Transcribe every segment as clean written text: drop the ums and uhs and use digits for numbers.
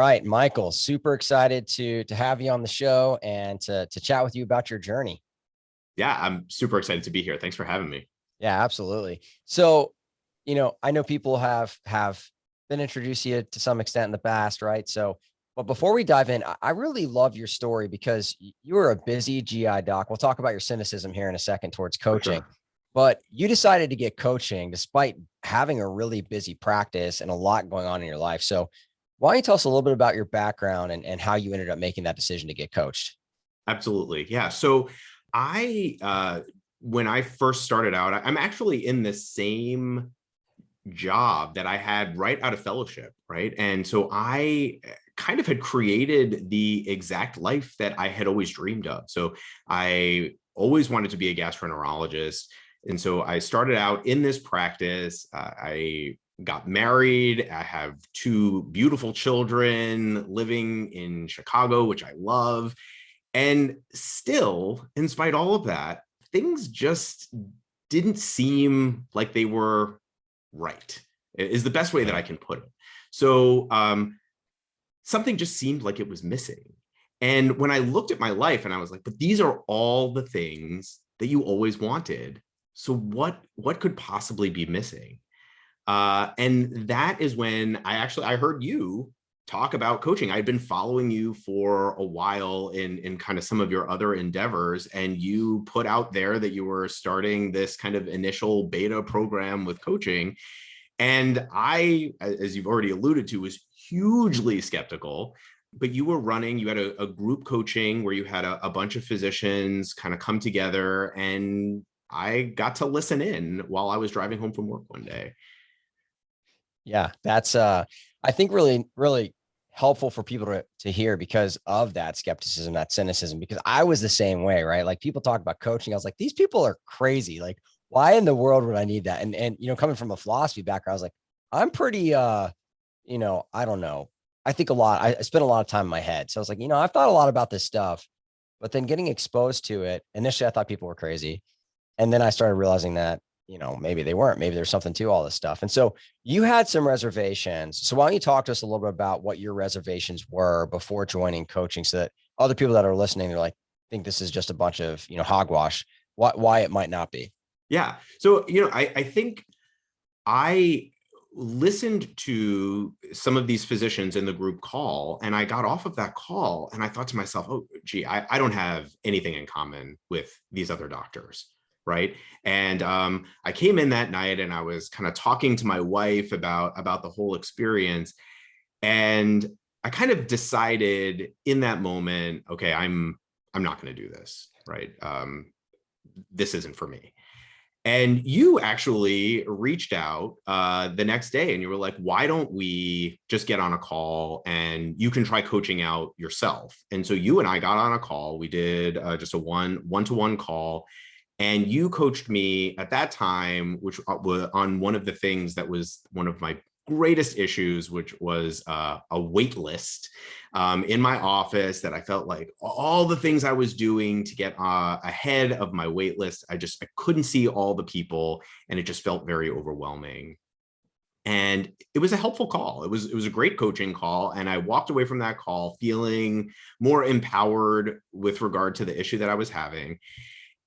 right, Michael, super excited to have you on the show and to chat with you about your journey. Yeah, I'm super excited to be here. Thanks for having me. Yeah, absolutely. So, I know people have been introduced to you to some extent in the past, right? So, but before we dive in, I really love your story because you were a busy GI doc. We'll talk about your cynicism here in a second towards For coaching, sure. but you decided to get coaching despite having a really busy practice and a lot going on in your life. So, why don't you tell us a little bit about your background and how you ended up making that decision to get coached? Absolutely. Yeah. So when I first started out, I'm actually in the same job that I had right out of fellowship, right? And so I kind of had created the exact life that I had always dreamed of. So I always wanted to be a gastroenterologist. And so I started out in this practice. I got married. I have two beautiful children living in Chicago, which I love. And still, in spite of all of that, things just didn't seem like they were right, is the best way that I can put it. So something just seemed like it was missing. And when I looked at my life and I was like, but these are all the things that you always wanted. So what could possibly be missing? And that is when I heard you talk about coaching. I'd been following you for a while in kind of some of your other endeavors, and you put out there that you were starting this kind of initial beta program with coaching. And I, as you've already alluded to, was hugely skeptical. But you had a group coaching where you had a bunch of physicians kind of come together, and I got to listen in while I was driving home from work one day. Yeah, that's I think really helpful for people to hear because of that skepticism, that cynicism, because I was the same way, right? Like people talk about coaching. I was like, these people are crazy. Like, why in the world would I need that? And coming from a philosophy background, I was like, I'm pretty I don't know. I think a lot. I spent a lot of time in my head. So I was like, I've thought a lot about this stuff, but then getting exposed to it, initially I thought people were crazy. And then I started realizing that, maybe they weren't, maybe there's something to all this stuff. And so you had some reservations. So why don't you talk to us a little bit about what your reservations were before joining coaching so that other people that are listening, they're like, think this is just a bunch of, hogwash, why it might not be. Yeah. So, I think I listened to some of these physicians in the group call, and I got off of that call and I thought to myself, oh, gee, I don't have anything in common with these other doctors. Right. And I came in that night and I was kind of talking to my wife about the whole experience. And I kind of decided in that moment, okay, I'm not going to do this. Right. This isn't for me. And you actually reached out the next day and you were like, why don't we just get on a call and you can try coaching out yourself? And so you and I got on a call. We did just a one-to-one call. And you coached me at that time, which was on one of the things that was one of my greatest issues, which was a wait list in my office that I felt like all the things I was doing to get ahead of my wait list, I couldn't see all the people, and it just felt very overwhelming. And it was a helpful call. It was a great coaching call. And I walked away from that call feeling more empowered with regard to the issue that I was having.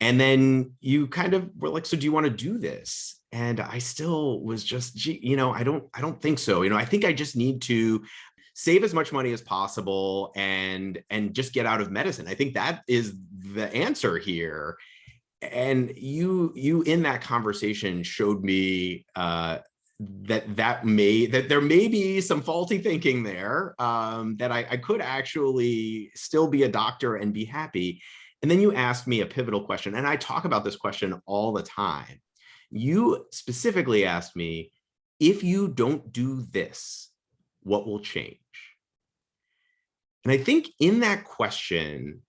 And then you kind of were like, so do you want to do this? And I still was just, gee, I don't think so. I think I just need to save as much money as possible and just get out of medicine. I think that is the answer here. And you in that conversation showed me that there may be some faulty thinking there, that I could actually still be a doctor and be happy. And then you asked me a pivotal question, and I talk about this question all the time. You specifically asked me, if you don't do this, what will change? And I think in that question,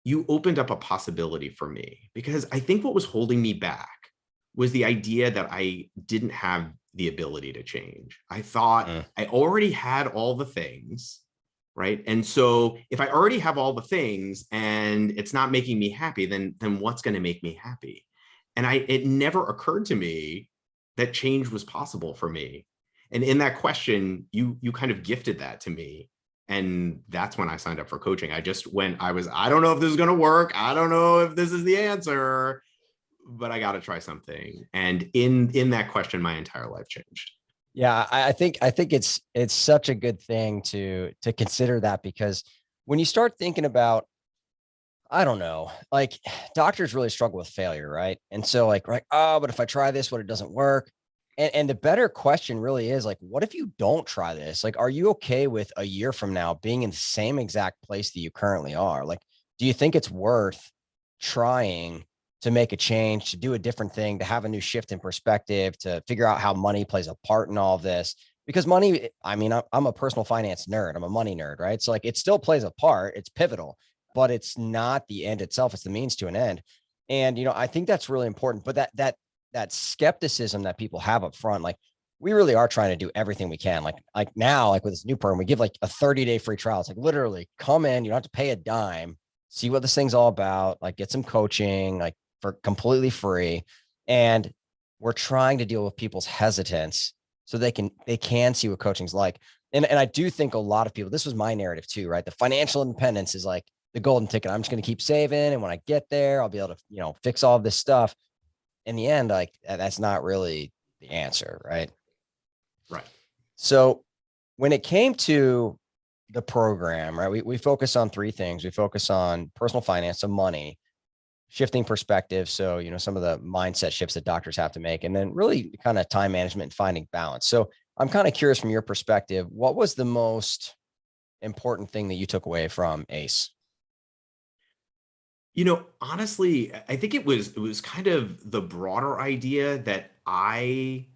you opened up a possibility for me, because I think what was holding me back was the idea that I didn't have the ability to change. I thought I already had all the things, right? And so if I already have all the things and it's not making me happy, then what's going to make me happy? And it never occurred to me that change was possible for me. And in that question, you kind of gifted that to me. And that's when I signed up for coaching. I don't know if this is going to work. I don't know if this is the answer, but I got to try something. And in that question, my entire life changed. Yeah, I think it's such a good thing to consider that, because when you start thinking about, I don't know, like doctors really struggle with failure, right? And so like, right, oh, but if I try this, what, it doesn't work. And the better question really is like, what if you don't try this? Like, are you okay with a year from now being in the same exact place that you currently are? Like, do you think it's worth trying to make a change, to do a different thing, to have a new shift in perspective, to figure out how money plays a part in all of this? Because money, I mean, I'm a personal finance nerd. I'm a money nerd, right? So like, it still plays a part. It's pivotal, but it's not the end itself. It's the means to an end. And, I think that's really important, but that skepticism that people have up front, like we really are trying to do everything we can. Like now, like with this new program, we give like a 30-day free trial. It's like literally come in, you don't have to pay a dime, see what this thing's all about, like get some coaching, like for completely free. And we're trying to deal with people's hesitance so they can see what coaching's like. And I do think a lot of people, this was my narrative too, right? The financial independence is like the golden ticket. I'm just going to keep saving. And when I get there, I'll be able to, fix all of this stuff. In the end, like that's not really the answer, right? Right. So when it came to the program, right, we focus on three things. We focus on personal finance, so money, shifting perspective. So, some of the mindset shifts that doctors have to make, and then really kind of time management and finding balance. So I'm kind of curious from your perspective, what was the most important thing that you took away from ACE? Honestly, I think it was kind of the broader idea that I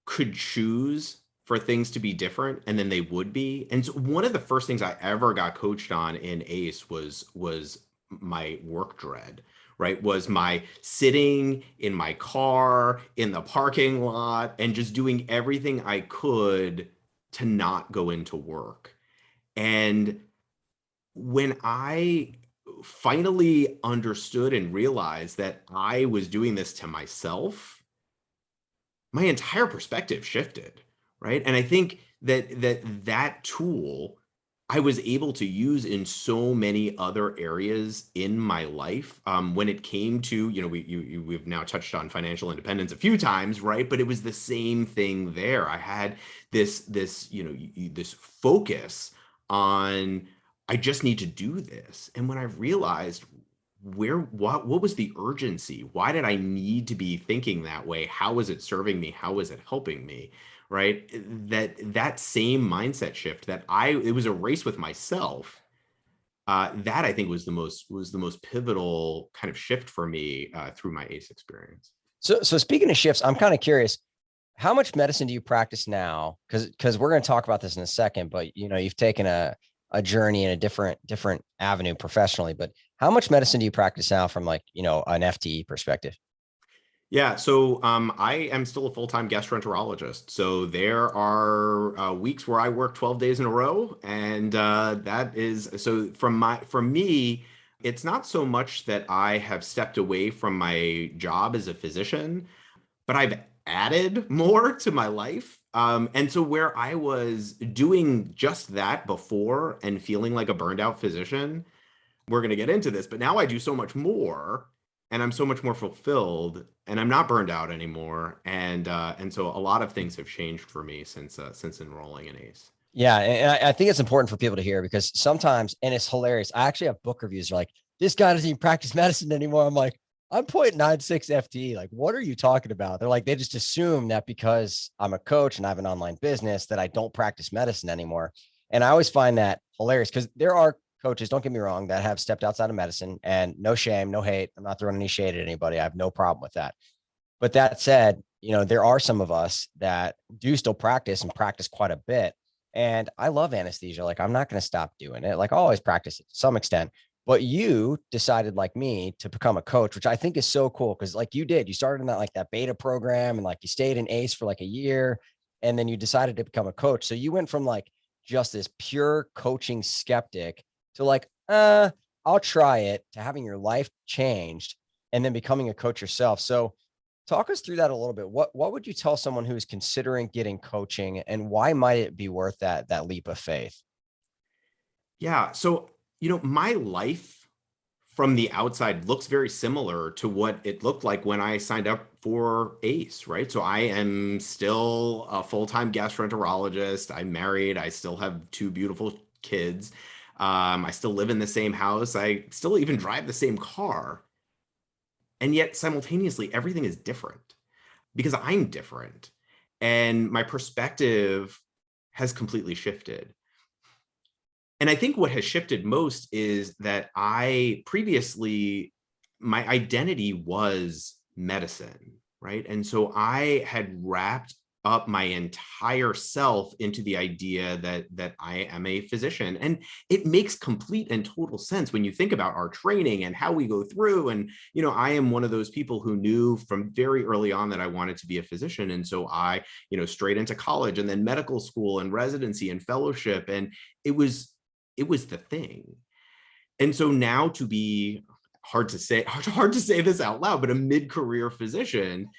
could choose for things to be different and then they would be. And so one of the first things I ever got coached on in ACE was my work dread, right? Was my sitting in my car in the parking lot and just doing everything I could to not go into work. And when I finally understood and realized that I was doing this to myself, my entire perspective shifted, right? And I think that tool I was able to use in so many other areas in my life. When it came to, we've now touched on financial independence a few times, right? But it was the same thing there. I had this focus on, I just need to do this. And when I realized what was the urgency? Why did I need to be thinking that way? How was it serving me? How was it helping me? Right? That same mindset shift it was a race with myself. That I think was the most pivotal kind of shift for me through my ACE experience. So speaking of shifts, I'm kind of curious, how much medicine do you practice now? Because we're going to talk about this in a second, but you've taken a journey in a different avenue professionally. But how much medicine do you practice now from like an FTE perspective? Yeah, so I am still a full-time gastroenterologist. So there are weeks where I work 12 days in a row, and that is so for me, it's not so much that I have stepped away from my job as a physician, but I've added more to my life. And so where I was doing just that before and feeling like a burned out physician, we're going to get into this, but now I do so much more and I'm so much more fulfilled and I'm not burned out anymore. And so a lot of things have changed for me since enrolling in ACE. Yeah, and I think it's important for people to hear, because sometimes, and it's hilarious. I actually have book reviews like, this guy doesn't even practice medicine anymore. I'm like, I'm 0.96 FTE. Like, what are you talking about? They're like, they just assume that because I'm a coach and I have an online business that I don't practice medicine anymore. And I always find that hilarious, because there are coaches, don't get me wrong, that have stepped outside of medicine, and no shame, no hate. I'm not throwing any shade at anybody. I have no problem with that. But that said, there are some of us that do still practice and practice quite a bit. And I love anesthesia. Like, I'm not going to stop doing it. Like, I always practice it to some extent. But you decided, like me, to become a coach, which I think is so cool. Cause like you did, you started in that beta program, and like you stayed in ACE for like a year, and then you decided to become a coach. So you went from like just this pure coaching skeptic to like, I'll try it, to having your life changed and then becoming a coach yourself. So talk us through that a little bit. What would you tell someone who is considering getting coaching, and why might it be worth that leap of faith? Yeah. So, my life from the outside looks very similar to what it looked like when I signed up for ACE, right? So I am still a full-time gastroenterologist. I'm married. I still have two beautiful kids. I still live in the same house. I still even drive the same car. And yet simultaneously, everything is different because I'm different. And my perspective has completely shifted. And I think what has shifted most is that I previously, my identity was medicine, right? And so I had wrapped up my entire self into the idea that I am a physician. And it makes complete and total sense when you think about our training and how we go through. And, I am one of those people who knew from very early on that I wanted to be a physician. And so I, straight into college and then medical school and residency and fellowship. And it was the thing. And so now to be hard to say this out loud, but a mid-career physician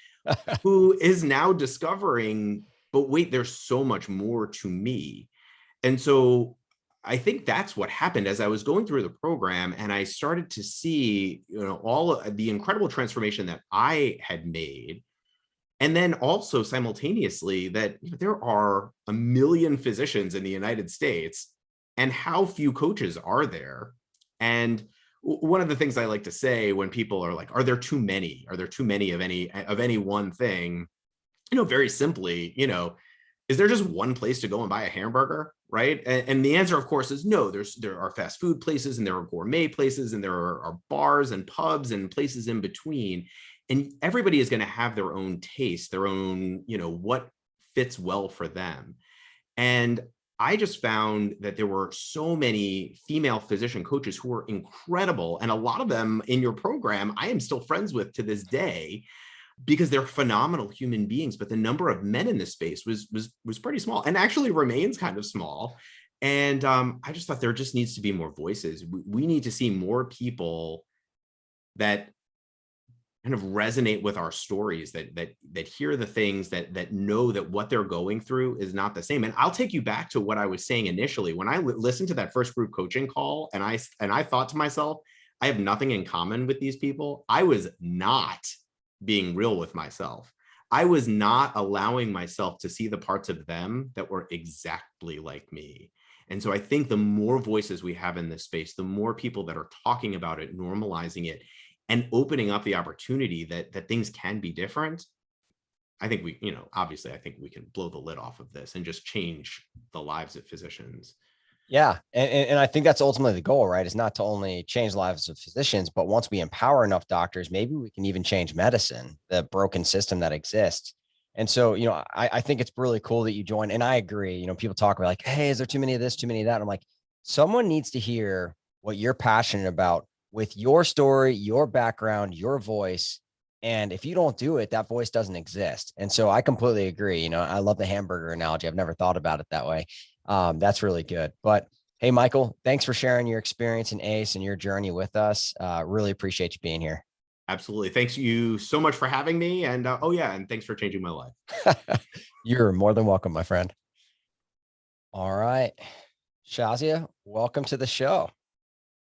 who is now discovering, but wait, there's so much more to me. And so I think that's what happened as I was going through the program and I started to see, all of the incredible transformation that I had made. And then also simultaneously that there are a million physicians in the United States, and how few coaches are there? And one of the things I like to say when people are like, are there too many? Are there too many of any one thing? Very simply, is there just one place to go and buy a hamburger? Right. And the answer, of course, is no. There are fast food places and there are gourmet places and there are bars and pubs and places in between. And everybody is going to have their own taste, their own, what fits well for them. And I just found that there were so many female physician coaches who were incredible. And a lot of them in your program, I am still friends with to this day because they're phenomenal human beings. But the number of men in this space was pretty small and actually remains kind of small. And I just thought there just needs to be more voices. We need to see more people that kind of resonate with our stories, that hear the things, that know that what they're going through is not the same. And I'll take you back to what I was saying initially when I listened to that first group coaching call, and I thought to myself, I have nothing in common with these people. I was not being real with myself. I was not allowing myself to see the parts of them that were exactly like me. And so I think the more voices we have in this space, the more people that are talking about it, normalizing it, and opening up the opportunity that things can be different. I think we, obviously, I think we can blow the lid off of this and just change the lives of physicians. Yeah. And I think that's ultimately the goal, right? Is not to only change the lives of physicians, but once we empower enough doctors, maybe we can even change medicine, the broken system that exists. And so, I think it's really cool that you joined. And I agree, people talk about like, hey, is there too many of this, too many of that? And I'm like, someone needs to hear what you're passionate about with your story, your background, your voice. And if you don't do it, that voice doesn't exist. And so I completely agree. I love the hamburger analogy. I've never thought about it that way. That's really good. But hey, Michael, thanks for sharing your experience in ACE and your journey with us. Really appreciate you being here. Absolutely. Thanks you so much for having me. And oh yeah, and thanks for changing my life. You're more than welcome, my friend. All right. Shazia, welcome to the show.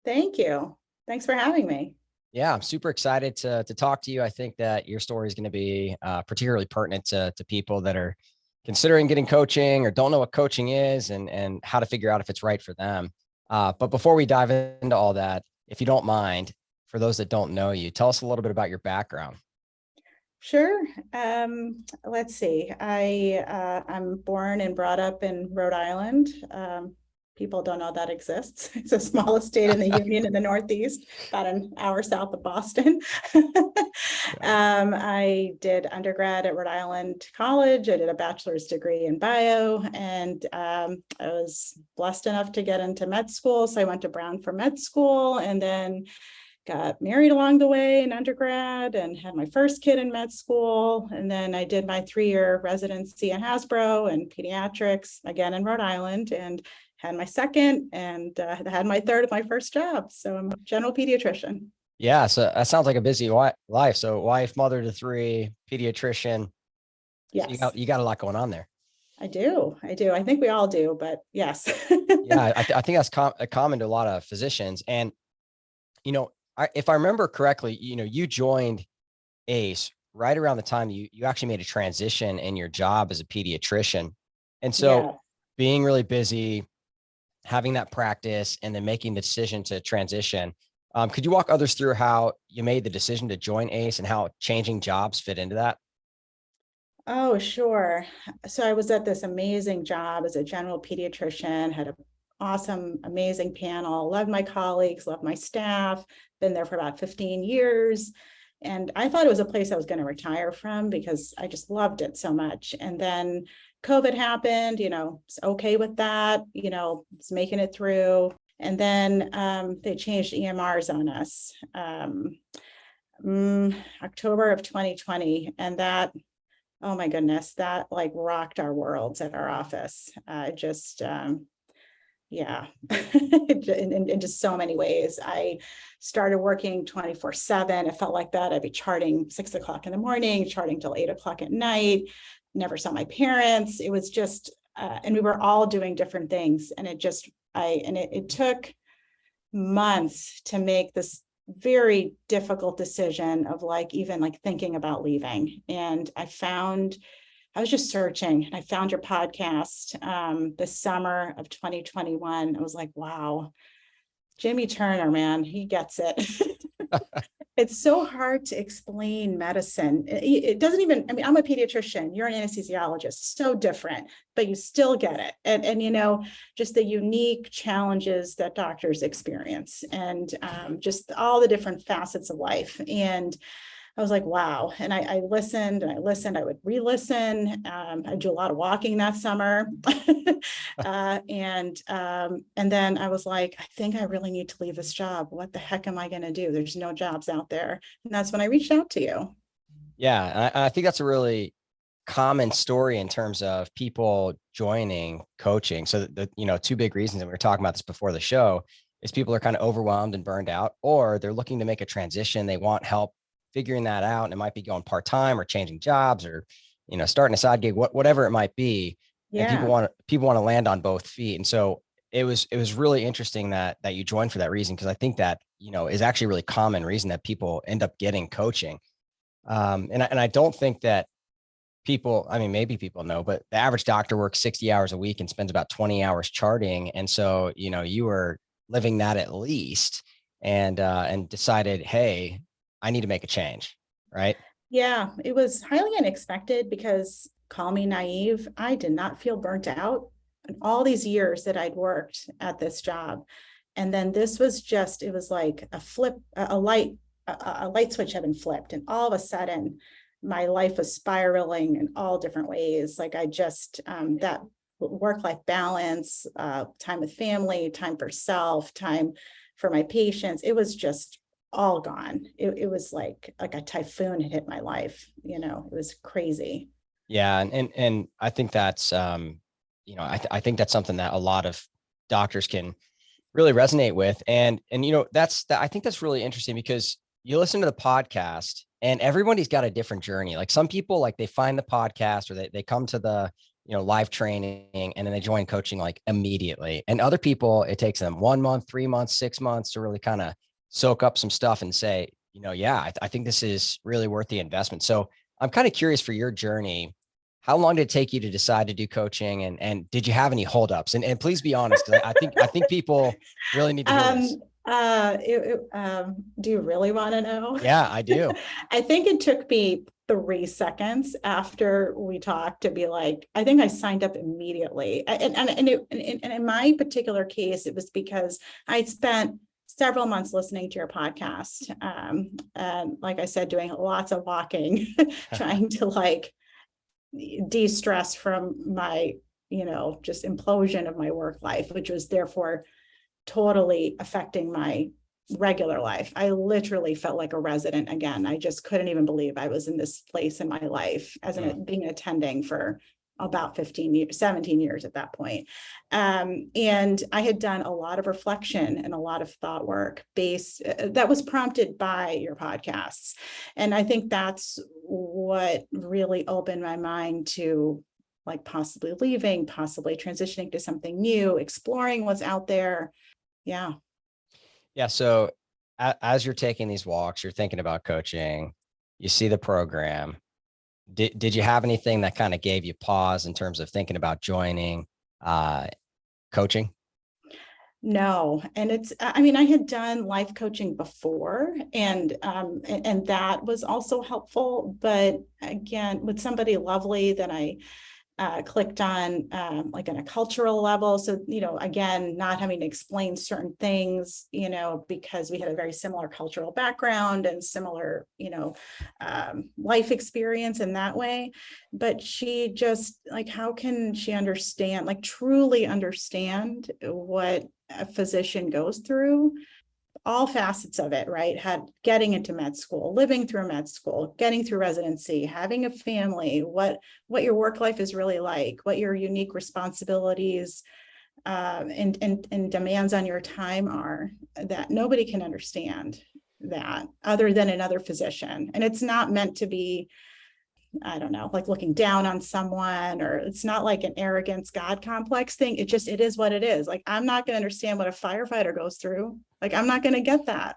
Thank you. Thanks for having me. Yeah, I'm super excited to talk to you. I think that your story is going to be particularly pertinent to people that are considering getting coaching or don't know what coaching is and how to figure out if it's right for them. But before we dive into all that, if you don't mind, for those that don't know you, tell us a little bit about your background. Sure. Let's see. I'm born and brought up in Rhode Island. People don't know that exists. It's the smallest state in the Union in the Northeast, about an hour south of Boston. I did undergrad at Rhode Island College. I did a bachelor's degree in bio, and I was blessed enough to get into med school. So I went to Brown for med school, and then got married along the way in undergrad and had my first kid in med school. And then I did my 3-year residency in Hasbro and pediatrics, again in Rhode Island, and had my second and had my third of my first job. So I'm a general pediatrician. Yeah. So that sounds like a busy life. So wife, mother to 3, pediatrician. Yes. So you got a lot going on there. I do. I think we all do, but yes. Yeah, I think that's common to a lot of physicians. And, if I remember correctly, you joined ACE right around the time you actually made a transition in your job as a pediatrician. And so Yeah. being really busy, having that practice, and then making the decision to transition. Could you walk others through how you made the decision to join ACE and how changing jobs fit into that? Oh, sure. So I was at this amazing job as a general pediatrician, had an awesome, amazing panel, loved my colleagues, loved my staff, been there for about 15 years. And I thought it was a place I was going to retire from because I just loved it so much. And then COVID happened, it's okay with that, it's making it through. And then they changed EMRs on us. October of 2020. And that, oh my goodness, that like rocked our worlds at our office. Yeah, in just so many ways. I started working 24/7. It felt like that. I'd be charting 6 o'clock in the morning, charting till 8 o'clock at night. Never saw my parents. It was just, and we were all doing different things. And it took months to make this very difficult decision of even thinking about leaving. And I was just searching and I found your podcast the summer of 2021. I was like, wow, Jimmy Turner, man, he gets it. It's so hard to explain medicine. It doesn't even, I mean, I'm a pediatrician, you're an anesthesiologist, so different, but you still get it. And just the unique challenges that doctors experience and just all the different facets of life. And I was like, wow. And I listened and I listened, I would re-listen. I do a lot of walking that summer. And then I was like, I think I really need to leave this job. What the heck am I going to do? There's no jobs out there. And that's when I reached out to you. Yeah, I think that's a really common story in terms of people joining coaching. So two big reasons, and we were talking about this before the show, is people are kind of overwhelmed and burned out, or they're looking to make a transition. They want help figuring that out, and it might be going part-time or changing jobs or starting a side gig, whatever it might be. And people Yeah. want to land on both feet. And so it was really interesting that you joined for that reason, because I think that is actually a really common reason that people end up getting coaching. And I don't think that people, I mean, maybe people know, but the average doctor works 60 hours a week and spends about 20 hours charting. And so, you were living that at least, and decided, hey, I need to make a change. Right. Yeah, it was highly unexpected because, call me naive, I did not feel burnt out in all these years that I'd worked at this job. And then this was just, it was like a flip, a light switch had been flipped. And all of a sudden, my life was spiraling in all different ways. Like I just, that work-life balance, time with family, time for self, time for my patients, it was just all gone. It was like a typhoon had hit my life. It was crazy. Yeah. And I think that's, I think that's something that a lot of doctors can really resonate with. And I think that's really interesting, because you listen to the podcast and everybody's got a different journey. Like some people, like they find the podcast or they come to the, live training, and then they join coaching like immediately. And other people, it takes them 1 month, 3 months, 6 months to really kind of soak up some stuff and say, yeah, I think this is really worth the investment. So I'm kind of curious for your journey. How long did it take you to decide to do coaching, and did you have any holdups? And please be honest, because I think people really need to hear this. Do you really want to know? Yeah, I do. I think it took me 3 seconds after we talked to be like, I think I signed up immediately. And in my particular case, it was because I'd spent several months listening to your podcast. And like I said, doing lots of walking, trying to de-stress from my, just implosion of my work life, which was therefore totally affecting my regular life. I literally felt like a resident again. I just couldn't even believe I was in this place in my life as being attending for about 15 years, 17 years at that point. And I had done a lot of reflection and a lot of thought work that was prompted by your podcasts. And I think that's what really opened my mind to like possibly leaving, possibly transitioning to something new, exploring what's out there. Yeah. Yeah. So as you're taking these walks, you're thinking about coaching, you see the program. Did you have anything that kind of gave you pause in terms of thinking about joining coaching? No, and I mean, I had done life coaching before, and that was also helpful. But again, with somebody lovely that I clicked on, like on a cultural level. So, again, not having to explain certain things, because we had a very similar cultural background and similar, life experience in that way. But she just, like, how can she understand, like truly understand what a physician goes through, all facets of it, right? Had getting into med school, living through med school, getting through residency, having a family, what your work life is really like, what your unique responsibilities and demands on your time are, that nobody can understand that other than another physician. And it's not meant to be, I don't know, like looking down on someone, or it's not like an arrogance God complex thing. It is what it is. Like, I'm not going to understand what a firefighter goes through. Like, I'm not going to get that.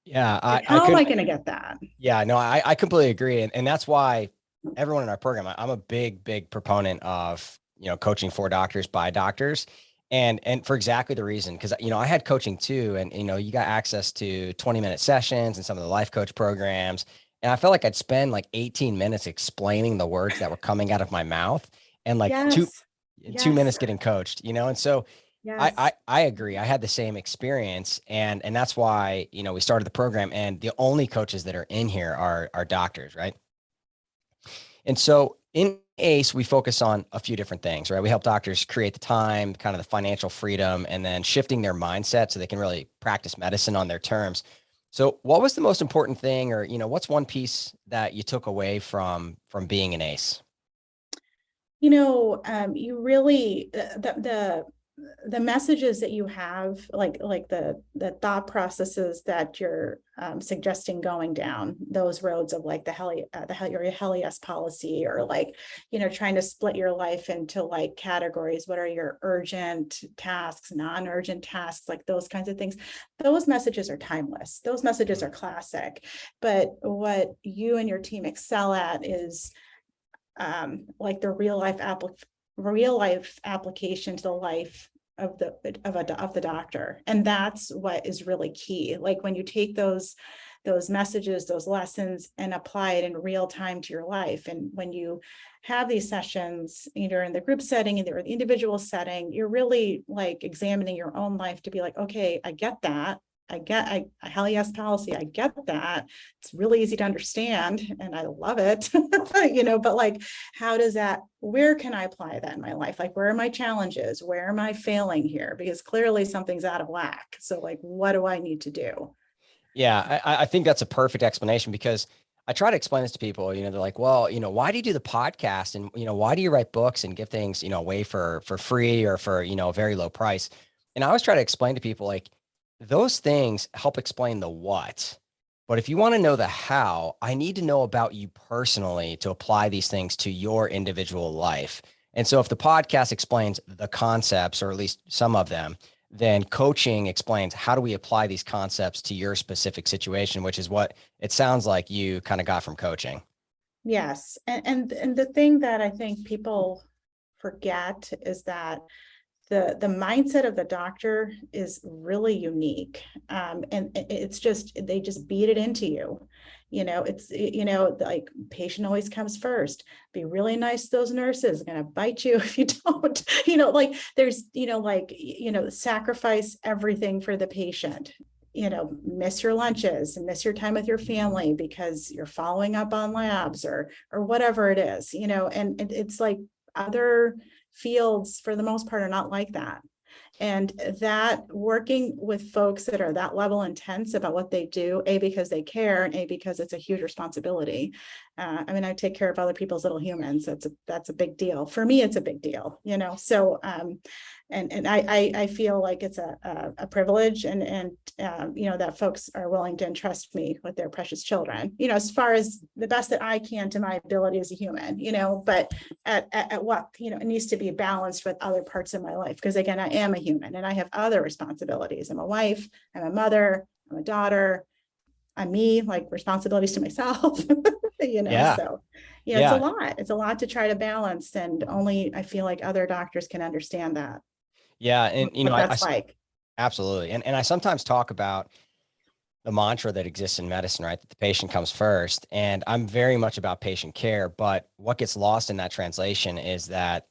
Yeah, Like, I how am could. I going to get that? Yeah, no, I completely agree. And that's why everyone in our program, I'm a big proponent of, coaching for doctors by doctors. And for exactly the reason, because, I had coaching too. And, you got access to 20-minute sessions and some of the life coach programs. And I felt like I'd spend like 18 minutes explaining the words that were coming out of my mouth and like Yes. 2 minutes Yes. getting coached, And so Yes. I agree. I had the same experience, and that's why we started the program. And the only coaches that are in here are doctors, right? And so in ACE, we focus on a few different things, right? We help doctors create the time, kind of the financial freedom, and then shifting their mindset so they can really practice medicine on their terms. So, what was the most important thing, or what's one piece that you took away from being an ACE? You really, the messages that you have, like the thought processes that you're suggesting going down those roads of like your hell yes policy, or like, trying to split your life into like categories. What are your urgent tasks, non-urgent tasks, like those kinds of things. Those messages are timeless. Those messages are classic. But what you and your team excel at is like the real life application to the life of the doctor. And that's what is really key. Like, when you take those messages, those lessons, and apply it in real time to your life. And when you have these sessions, either in the group setting, either in the individual setting, you're really like examining your own life to be like, okay, I get that. I hell yes policy. I get that. It's really easy to understand and I love it, but like, where can I apply that in my life? Like, where are my challenges? Where am I failing here? Because clearly something's out of whack. So like, what do I need to do? Yeah, I think that's a perfect explanation, because I try to explain this to people. They're like, well, why do you do the podcast, and why do you write books and give things away for free or for a very low price? And I always try to explain to people, like, those things help explain the what. But if you want to know the how, I need to know about you personally to apply these things to your individual life. And so if the podcast explains the concepts, or at least some of them, then coaching explains how do we apply these concepts to your specific situation, which is what it sounds like you kind of got from coaching. Yes. And the thing that I think people forget is that the mindset of the doctor is really unique. And it's just, they just beat it into you. It's, like, patient always comes first. Be really nice to those nurses, going to bite you if you don't, like, there's, sacrifice everything for the patient. Miss your lunches and miss your time with your family because you're following up on labs, or whatever it is, and it's like, other fields for the most part are not like that. And that working with folks that are that level intense about what they do, A, because they care, and A, because it's a huge responsibility. I mean, I take care of other people's little humans. That's a big deal. For me, it's a big deal, you know? So, and I feel like it's a privilege and you know, that folks are willing to entrust me with their precious children, you know, as far as the best that I can to my ability as a human, you know, but at what, you know, it needs to be balanced with other parts of my life. Because again, I am a human and I have other responsibilities. I'm a wife, I'm a mother, I'm a daughter, I'm me, like responsibilities to myself, you know, Yeah. so, you know, Yeah. it's a lot to try to balance. And only I feel like other doctors can understand that, Yeah. And, you what know, that's like. absolutely. And I sometimes talk about the mantra that exists in medicine, right? That the patient comes first. And I'm very much about patient care, but what gets lost in that translation is that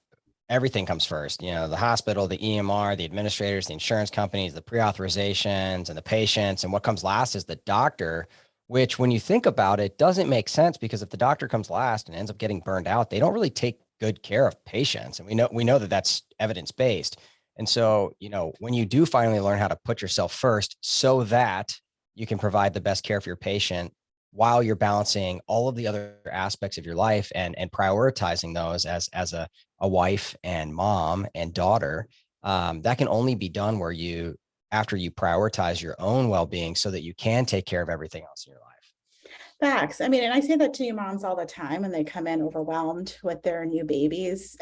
everything comes first. You know, the hospital, the EMR, the administrators, the insurance companies, the pre-authorizations and the patients. And what comes last is the doctor, which when you think about it, doesn't make sense, because if the doctor comes last and ends up getting burned out, they don't really take good care of patients. And we know that that's evidence-based. And so, you know, when you do finally learn how to put yourself first so that you can provide the best care for your patient while you're balancing all of the other aspects of your life and prioritizing those as a wife and mom and daughter, that can only be done where after you prioritize your own well-being so that you can take care of everything else in your life. Facts. I mean, and I say that to you moms all the time when they come in overwhelmed with their new babies.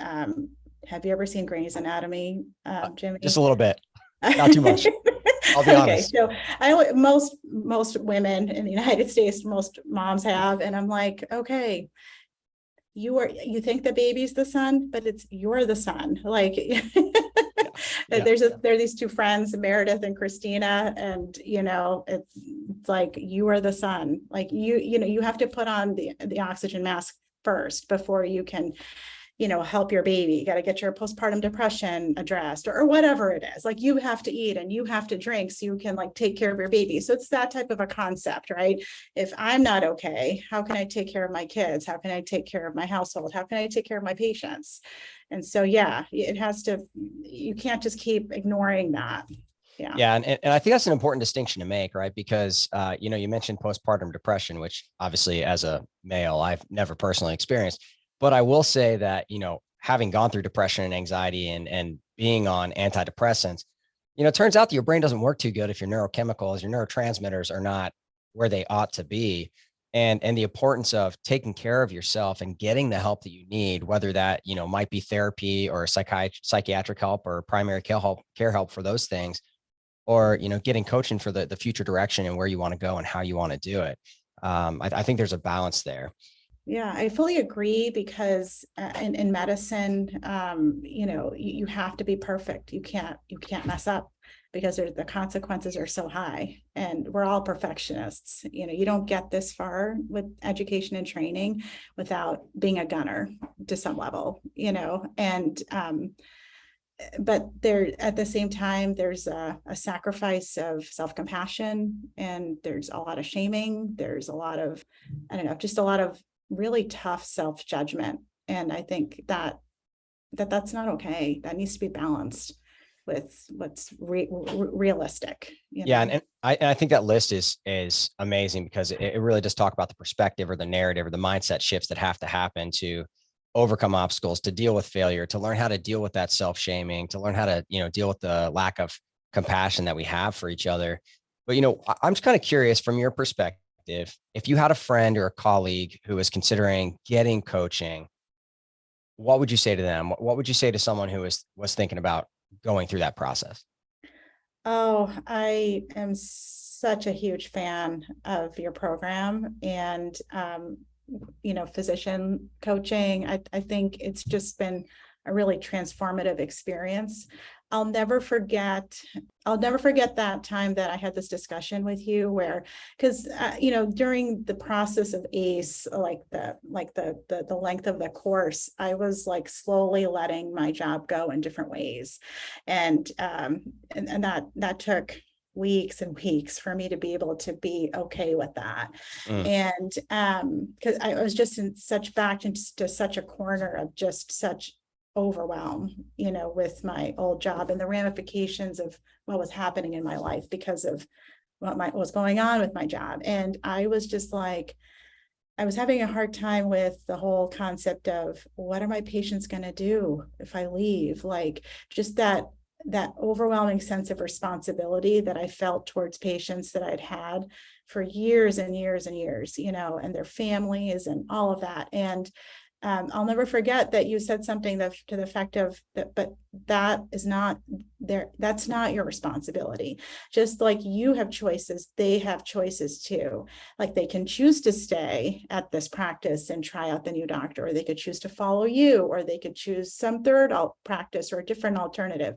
Have you ever seen Grey's Anatomy, Just Jimmy? a little bit, not too much. I'll be Okay, honest. so most women in the United States, most moms have, and I'm like, okay, you think the baby's the son, but you're the son. Like Yeah. there are these two friends, Meredith and Christina, and you know, it's like you are the son. Like you know, you have to put on the oxygen mask first before you can, you know, help your baby. You got to get your postpartum depression addressed or whatever it is. Like you have to eat and you have to drink so you can like take care of your baby. So it's that type of a concept, right? If I'm not okay, how can I take care of my kids? How can I take care of my household? How can I take care of my patients? And so, yeah, you can't just keep ignoring that. Yeah. Yeah. And I think that's an important distinction to make, right? Because, you know, you mentioned postpartum depression, which obviously as a male, I've never personally experienced, but I will say that, you know, having gone through depression and anxiety and being on antidepressants, you know, it turns out that your brain doesn't work too good if your neurochemicals, your neurotransmitters are not where they ought to be. And the importance of taking care of yourself and getting the help that you need, whether that, you know, might be therapy or psychiatric help or primary care help for those things, or, you know, getting coaching for the future direction and where you want to go and how you want to do it. I think there's a balance there. Yeah, I fully agree because in medicine, you know, you have to be perfect. You can't mess up because the consequences are so high, and we're all perfectionists. You know, you don't get this far with education and training without being a gunner to some level, you know, and but there at the same time there's a sacrifice of self-compassion, and there's a lot of shaming, there's a lot of, I don't know, just a lot of really tough self-judgment. And I think that's not okay. That needs to be balanced with what's realistic, you Yeah. know. And I think that list is amazing because it really does talk about the perspective or the narrative or the mindset shifts that have to happen to overcome obstacles, to deal with failure, to learn how to deal with that self-shaming, to learn how to, you know, deal with the lack of compassion that we have for each other. But, you know, I'm just kind of curious from your perspective, if you had a friend or a colleague who was considering getting coaching, what would you say to them? What would you say to someone who was thinking about going through that process? Oh, I am such a huge fan of your program, and you know, physician coaching. I think it's just been a really transformative experience. I'll never forget, I'll never forget that time that I had this discussion with you where, because you know, during the process of ACE, like the length of the course, I was like slowly letting my job go in different ways. And that took weeks and weeks for me to be able to be okay with that. Mm, And because I was just in such backed into such a corner of just such overwhelm, with my old job and the ramifications of what was happening in my life because of what was going on with my job. And I was just like, I was having a hard time with the whole concept of what are my patients going to do if I leave? Like just that overwhelming sense of responsibility that I felt towards patients that I'd had for years and years and years, and their families and all of that. And I'll never forget that you said something to the effect of that, but that is not that's not your responsibility. Just like you have choices, they have choices too. Like they can choose to stay at this practice and try out the new doctor, or they could choose to follow you, or they could choose some third practice or a different alternative.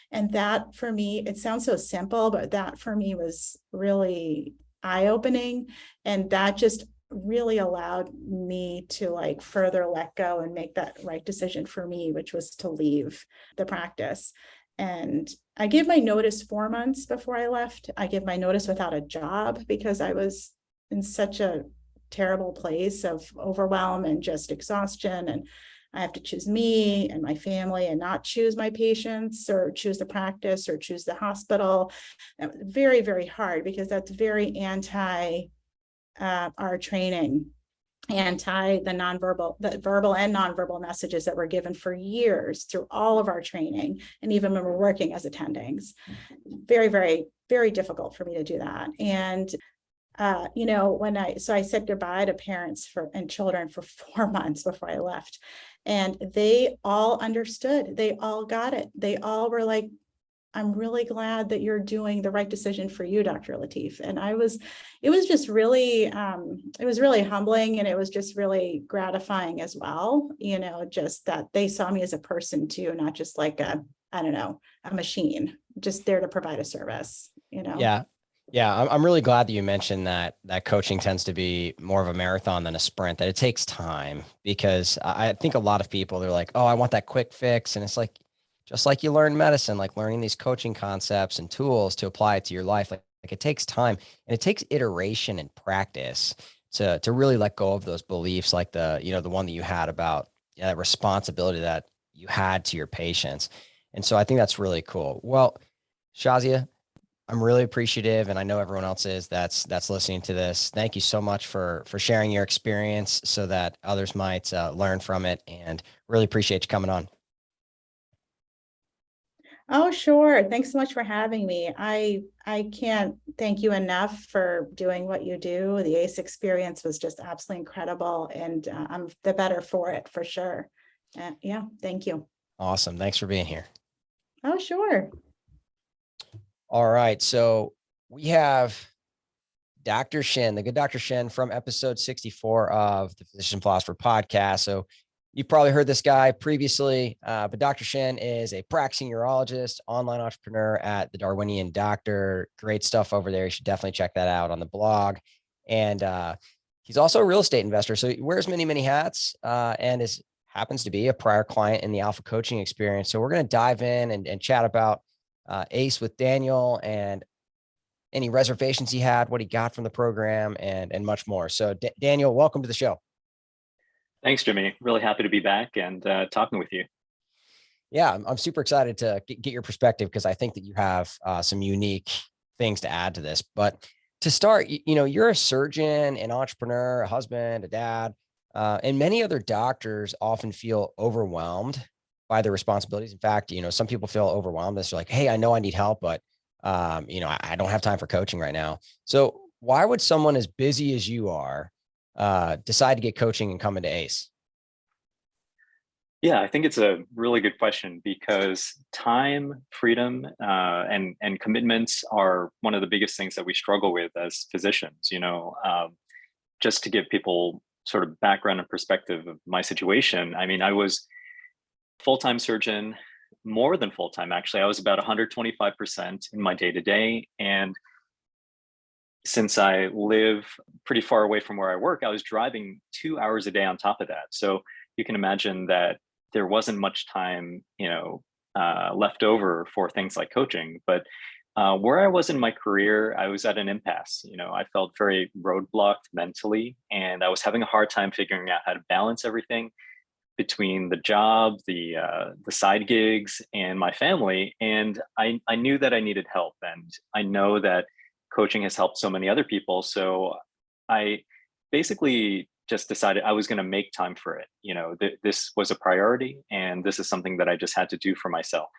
And that for me, it sounds so simple, but that for me was really eye-opening. And that just really allowed me to like further let go and make that right decision for me, which was to leave the practice. And I gave my notice 4 months before I left. I gave my notice without a job because I was in such a terrible place of overwhelm and just exhaustion. And I have to choose me and my family and not choose my patients or choose the practice or choose the hospital. That was very, very hard because that's very anti our training, anti the verbal and nonverbal messages that were given for years through all of our training, and even when we're working as attendings. Very, very, very difficult for me to do that. And I said goodbye to parents and children for 4 months before I left, and they all understood. They all got it. They all were like, I'm really glad that you're doing the right decision for you, Dr. Latif. And it was just really, it was really humbling, and it was just really gratifying as well. Just that they saw me as a person too, not just like a machine, just there to provide a service, Yeah. Yeah. I'm really glad that you mentioned that coaching tends to be more of a marathon than a sprint, that it takes time, because I think a lot of people, they're like, oh, I want that quick fix. And it's like, just like you learn medicine, like learning these coaching concepts and tools to apply it to your life. Like it takes time, and it takes iteration and practice to really let go of those beliefs, like the one that you had about that responsibility that you had to your patients. And so I think that's really cool. Well, Shazia, I'm really appreciative, and I know everyone else is that's listening to this. Thank you so much for sharing your experience so that others might learn from it, and really appreciate you coming on. Oh, sure. Thanks so much for having me. I can't thank you enough for doing what you do. The ACE experience was just absolutely incredible, and I'm the better for it for sure. Yeah, thank you. Awesome. Thanks for being here. Oh, sure. All right. So we have Dr. Shin, the good Dr. Shin from episode 64 of the Physician Philosopher podcast. So you've probably heard this guy previously, but Dr. Shin is a practicing urologist, online entrepreneur at the Darwinian Doctor. Great stuff over there. You should definitely check that out on the blog. And he's also a real estate investor. So he wears many, many hats, and happens to be a prior client in the Alpha coaching experience. So we're going to dive in and chat about ACE with Daniel, and any reservations he had, what he got from the program, and much more. So Daniel, welcome to the show. Thanks, Jimmy. Really happy to be back and talking with you. Yeah, I'm super excited to get your perspective, because I think that you have some unique things to add to this. But to start, you're a surgeon, an entrepreneur, a husband, a dad, and many other doctors often feel overwhelmed by their responsibilities. In fact, some people feel overwhelmed. They're like, hey, I know I need help, but I don't have time for coaching right now. So why would someone as busy as you are decide to get coaching and come into ACE? Yeah, I think it's a really good question, because time, freedom, and commitments are one of the biggest things that we struggle with as physicians. Just to give people sort of background and perspective of my situation. I mean, I was full-time surgeon, more than full-time, actually. I was about 125% in my day-to-day. And since I live pretty far away from where I work, I was driving 2 hours a day on top of that. So you can imagine that there wasn't much time, left over for things like coaching. But where I was in my career, I was at an impasse. I felt very roadblocked mentally, and I was having a hard time figuring out how to balance everything. between the job, the side gigs, and my family. And I knew that I needed help, and I know that coaching has helped so many other people. So I basically just decided I was going to make time for it. This was a priority, and this is something that I just had to do for myself.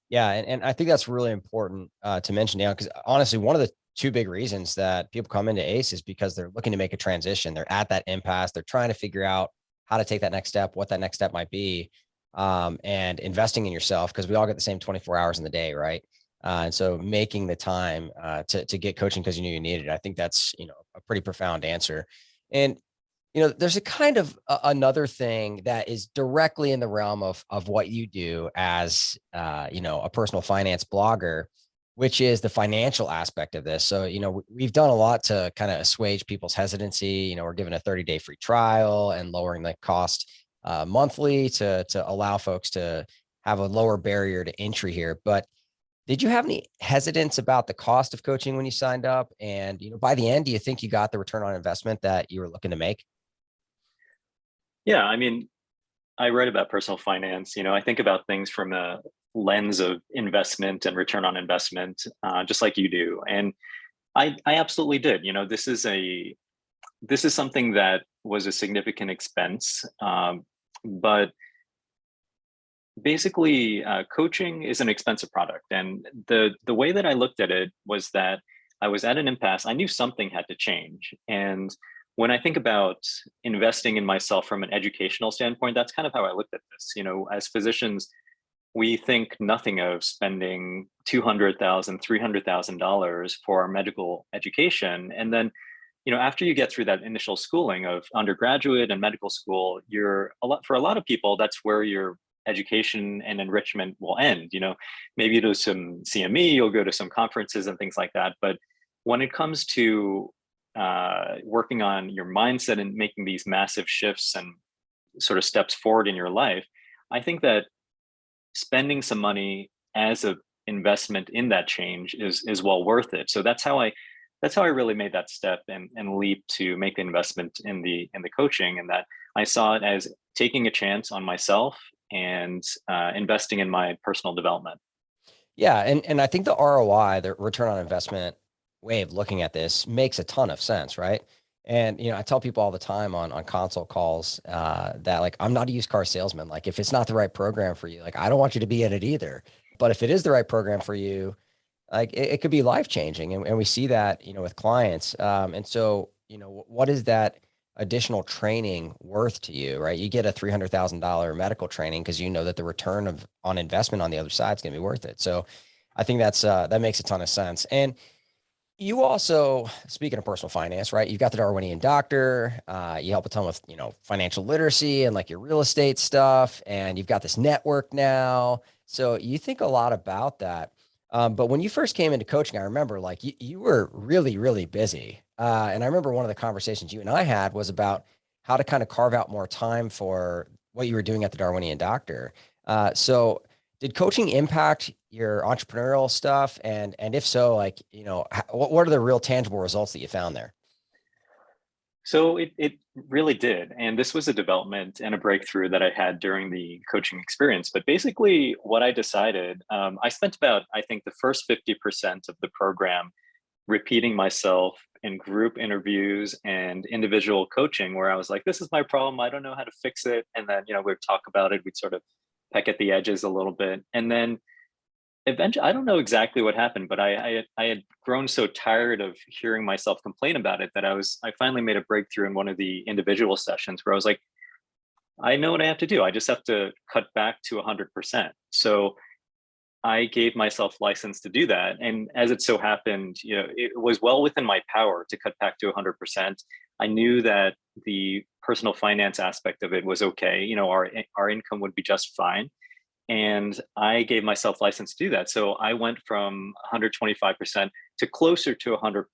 Yeah, and I think that's really important to mention now, because honestly, one of the two big reasons that people come into ACE is because they're looking to make a transition. They're at that impasse. They're trying to figure out how to take that next step, what that next step might be, and investing in yourself, because we all get the same 24 hours in the day, right? And so making the time to get coaching because you knew you needed it. I think that's a pretty profound answer. And there's a kind of another thing that is directly in the realm of what you do as, a personal finance blogger, which is the financial aspect of this. So, we've done a lot to kind of assuage people's hesitancy. We're giving a 30-day free trial and lowering the cost monthly to allow folks to have a lower barrier to entry here. But did you have any hesitance about the cost of coaching when you signed up? And, by the end, do you think you got the return on investment that you were looking to make? Yeah, I mean, I write about personal finance. I think about things from a lens of investment and return on investment, just like you do. And I absolutely did. This is something that was a significant expense, but basically, coaching is an expensive product. And the way that I looked at it was that I was at an impasse. I knew something had to change. And when I think about investing in myself from an educational standpoint, that's kind of how I looked at this. As physicians, we think nothing of spending $200,000, $300,000 for our medical education. And then, after you get through that initial schooling of undergraduate and medical school, for a lot of people, that's where your education and enrichment will end. Maybe you do some CME, you'll go to some conferences and things like that. But when it comes to working on your mindset and making these massive shifts and sort of steps forward in your life, I think that spending some money as an investment in that change is well worth it. So that's how I really made that step and leap to make the investment in the coaching, and that I saw it as taking a chance on myself and investing in my personal development. Yeah, and I think the ROI, the return on investment way of looking at this, makes a ton of sense, right? And I tell people all the time on consult calls that, like, I'm not a used car salesman. Like, if it's not the right program for you, like, I don't want you to be in it either. But if it is the right program for you, like, it could be life changing, and we see that with clients. And so what is that additional training worth to you, right? You get a $300,000 medical training because you know that the return on investment on the other side is going to be worth it. So I think that makes a ton of sense. And you also, speaking of personal finance, right? You've got the Darwinian doctor. You help a ton with, financial literacy and like your real estate stuff. And you've got this network now. So you think a lot about that. But when you first came into coaching, I remember like you were really, really busy. And I remember one of the conversations you and I had was about how to kind of carve out more time for what you were doing at the Darwinian doctor. So did coaching impact your entrepreneurial stuff? And if so, like, what are the real tangible results that you found there? So it really did. And this was a development and a breakthrough that I had during the coaching experience. But basically, what I decided, I spent about, I think, the first 50% of the program repeating myself in group interviews and individual coaching, where I was like, this is my problem. I don't know how to fix it. And then, we'd talk about it. We'd sort of peck at the edges a little bit. And then eventually, I don't know exactly what happened, but I had grown so tired of hearing myself complain about it that I finally made a breakthrough in one of the individual sessions where I was like, I know what I have to do. I just have to cut back to 100%. So I gave myself license to do that. And as it so happened, it was well within my power to cut back to 100%. I knew that the personal finance aspect of it was okay. Our income would be just fine. And I gave myself license to do that. So I went from 125% to closer to 100%.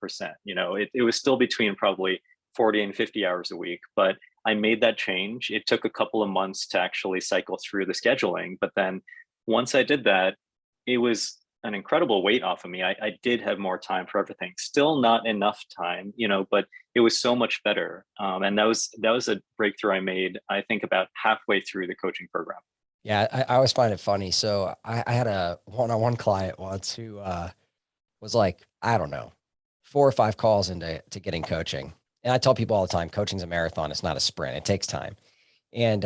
It was still between probably 40 and 50 hours a week, but I made that change. It took a couple of months to actually cycle through the scheduling. But then once I did that, it was an incredible weight off of me. I did have more time for everything. Still not enough time, but it was so much better. And that was a breakthrough I made, I think, about halfway through the coaching program. Yeah, I always find it funny. So I had a one-on-one client once who was like, I don't know, 4 or 5 calls into getting coaching. And I tell people all the time, coaching's a marathon. It's not a sprint. It takes time. And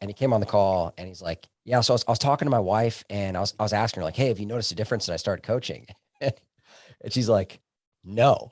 he came on the call and he's like, yeah, so I was talking to my wife and I was asking her like, hey, have you noticed a difference that I started coaching? And she's like, no.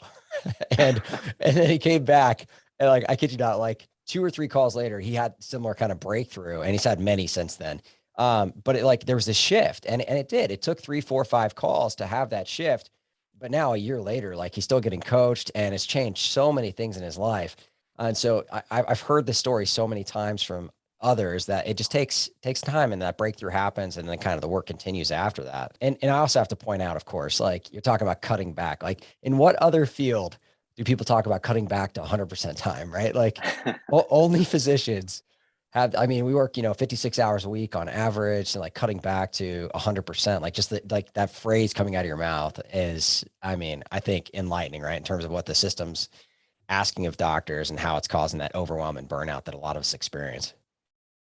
and then he came back and like, I kid you not, like 2 or 3 calls later, he had similar kind of breakthrough and he's had many since then. But there was this shift and it took 3, 4, 5 calls to have that shift. But now a year later, like he's still getting coached and it's changed so many things in his life. And so I've heard this story so many times from others that it just takes time and that breakthrough happens and then kind of the work continues after that. And I also have to point out, of course, like you're talking about cutting back, like in what other field do people talk about cutting back to 100% time, right? Like only physicians have, I mean, we work, 56 hours a week on average and like cutting back to 100%, like just like that phrase coming out of your mouth is, I mean, I think enlightening, right? In terms of what the system's asking of doctors and how it's causing that overwhelm and burnout that a lot of us experience.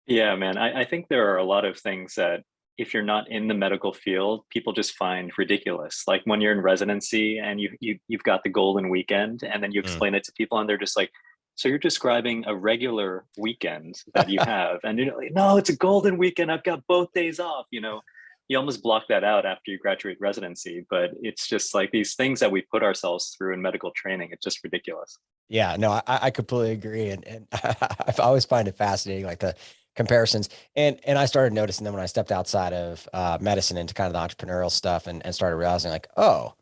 Yeah, man. I think there are a lot of things that if you're not in the medical field, people just find ridiculous. Like when you're in residency and you've got the golden weekend, and then you Mm. explain it to people, and they're just like, "So you're describing a regular weekend that you have?" And you're like, "No, it's a golden weekend. I've got both days off." You almost block that out after you graduate residency, but it's just like these things that we put ourselves through in medical training. It's just ridiculous. Yeah, no, I completely agree. And I always find it fascinating, like the comparisons. And I started noticing them when I stepped outside of medicine into kind of the entrepreneurial stuff and started realizing like, oh,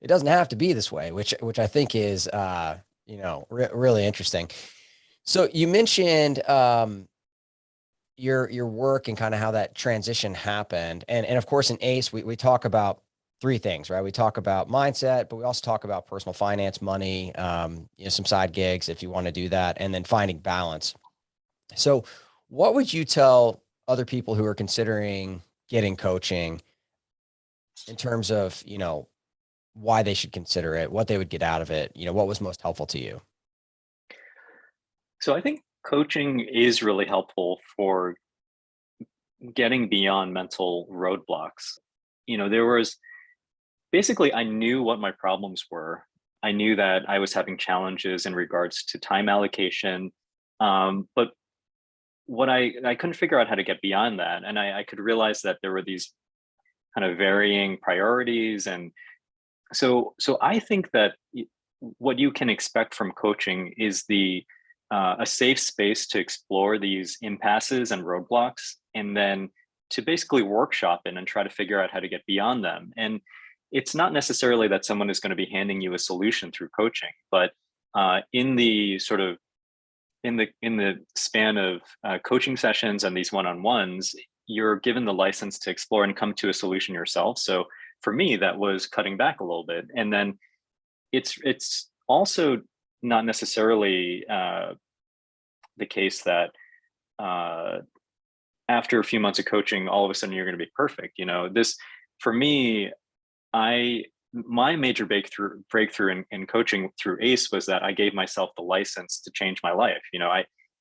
it doesn't have to be this way, which I think is, really interesting. So you mentioned your work and kind of how that transition happened. And of course in ACE, we talk about 3 things, right? We talk about mindset, but we also talk about personal finance, money, some side gigs if you want to do that, and then finding balance. So what would you tell other people who are considering getting coaching in terms of, why they should consider it, what they would get out of it, what was most helpful to you? So I think coaching is really helpful for getting beyond mental roadblocks. There was basically, I knew what my problems were. I knew that I was having challenges in regards to time allocation. But what I couldn't figure out how to get beyond that. And I could realize that there were these kind of varying priorities. And so I think that what you can expect from coaching is a safe space to explore these impasses and roadblocks, and then to basically workshop it and try to figure out how to get beyond them. And it's not necessarily that someone is going to be handing you a solution through coaching, but in the sort of in the span of coaching sessions and these one-on-ones, you're given the license to explore and come to a solution yourself. So for me, that was cutting back a little bit, and then it's also not necessarily the case that after a few months of coaching, all of a sudden you're going to be perfect. This for me, my major breakthrough in coaching through ACE was that I gave myself the license to change my life.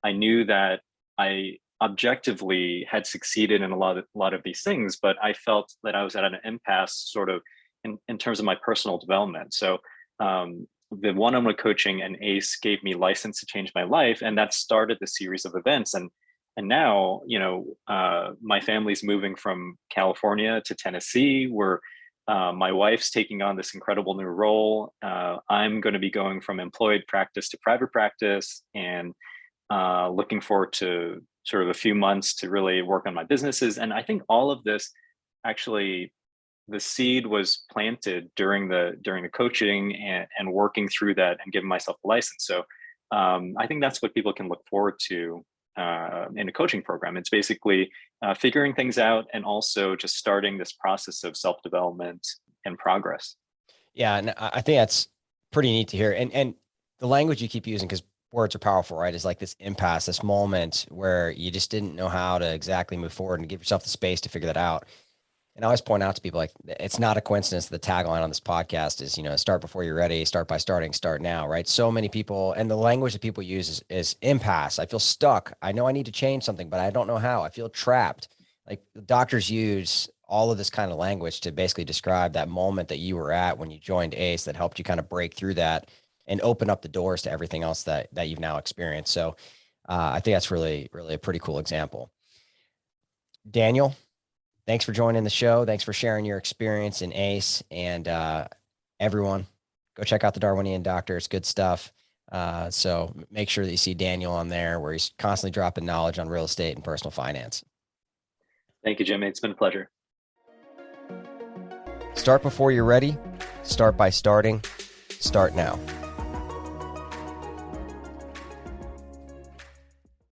I knew that I objectively had succeeded in a lot of these things, but I felt that I was at an impasse sort of in terms of my personal development. So the one-on-one coaching and ACE gave me license to change my life, and that started the series of events. And now, my family's moving from California to Tennessee. My wife's taking on this incredible new role. I'm going to be going from employed practice to private practice, and looking forward to sort of a few months to really work on my businesses. And I think all of this, actually, the seed was planted during the coaching and working through that and giving myself the license. So I think that's what people can look forward to in a coaching program. It's basically figuring things out and also just starting this process of self-development and progress. Yeah. And I think that's pretty neat to hear. And the language you keep using, because words are powerful, right? Is like this impasse, this moment where you just didn't know how to exactly move forward and give yourself the space to figure that out. And I always point out to people, like, it's not a coincidence. The tagline on this podcast is, start before you're ready, start by starting, start now, right? So many people, and the language that people use is impasse. I feel stuck. I know I need to change something, but I don't know how. I feel trapped. Like, doctors use all of this kind of language to basically describe that moment that you were at when you joined ACE that helped you kind of break through that and open up the doors to everything else that you've now experienced. So I think that's really, really a pretty cool example. Daniel, thanks for joining the show. Thanks for sharing your experience in ACE. And everyone, go check out the Darwinian Doctor. It's good stuff. So make sure that you see Daniel on there, where he's constantly dropping knowledge on real estate and personal finance. Thank you, Jimmy. It's been a pleasure. Start before you're ready. Start by starting. Start now.